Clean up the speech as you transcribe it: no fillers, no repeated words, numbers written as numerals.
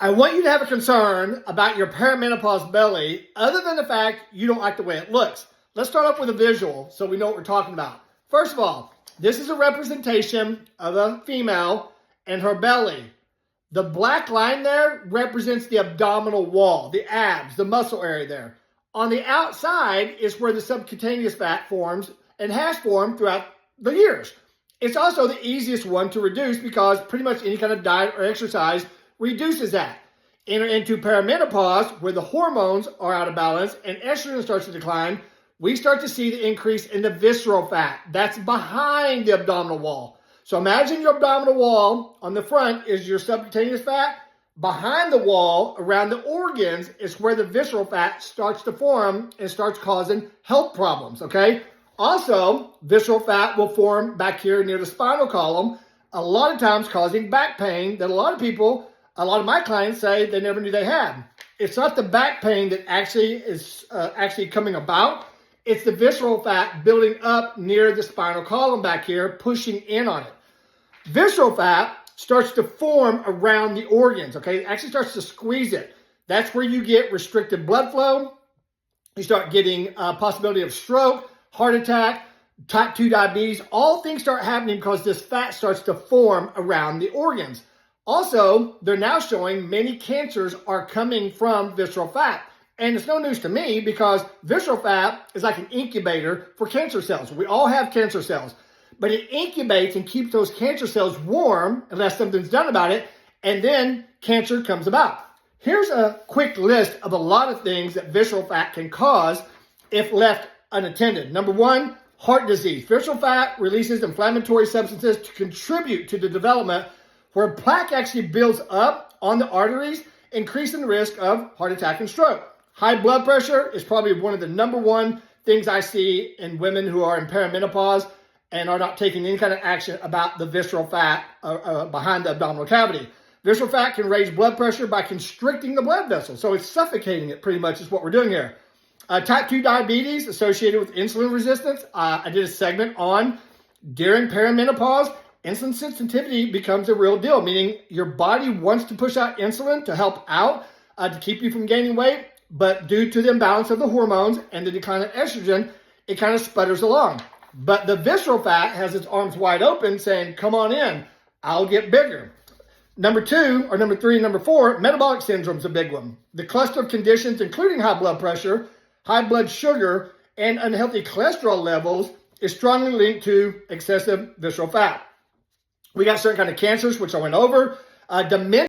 I want you to have a concern about your perimenopause belly other than the fact you don't like the way it looks. Let's start off with a visual so we know what we're talking about. First of all, this is a representation of a female and her belly. The black line there represents the abdominal wall, the abs, the muscle area there. On the outside is where the subcutaneous fat forms and has formed throughout the years. It's also the easiest one to reduce because pretty much any kind of diet or exercise reduces that. Enter into perimenopause, where the hormones are out of balance and estrogen starts to decline, we start to see the increase in the visceral fat. That's behind the abdominal wall. So imagine your abdominal wall on the front is your subcutaneous fat. Behind the wall, around the organs, is where the visceral fat starts to form and starts causing health problems, okay? Also, visceral fat will form back here near the spinal column, a lot of times causing back pain that a lot of my clients say they never knew they had. It's not the back pain that actually is coming about. It's the visceral fat building up near the spinal column back here, pushing in on it. Visceral fat starts to form around the organs, okay? It actually starts to squeeze it. That's where you get restricted blood flow. You start getting a possibility of stroke, heart attack, type 2 diabetes. All things start happening because this fat starts to form around the organs. Also, they're now showing many cancers are coming from visceral fat. And it's no news to me because visceral fat is like an incubator for cancer cells. We all have cancer cells, but it incubates and keeps those cancer cells warm unless something's done about it, and then cancer comes about. Here's a quick list of a lot of things that visceral fat can cause if left unattended. Number one, heart disease. Visceral fat releases inflammatory substances to contribute to the development where plaque actually builds up on the arteries, increasing the risk of heart attack and stroke. High blood pressure is probably one of the number one things I see in women who are in perimenopause and are not taking any kind of action about the visceral fat behind the abdominal cavity. Visceral fat can raise blood pressure by constricting the blood vessels. So it's suffocating it pretty much is what we're doing here. Type 2 diabetes associated with insulin resistance. I did a segment on during perimenopause, insulin sensitivity becomes a real deal, meaning your body wants to push out insulin to help out, to keep you from gaining weight. But due to the imbalance of the hormones and the decline of estrogen, it kind of sputters along. But the visceral fat has its arms wide open saying, come on in, I'll get bigger. Number two, or number three, and number four, metabolic syndrome is a big one. The cluster of conditions, including high blood pressure, high blood sugar, and unhealthy cholesterol levels is strongly linked to excessive visceral fat. We got certain kind of cancers, which I went over. Dementia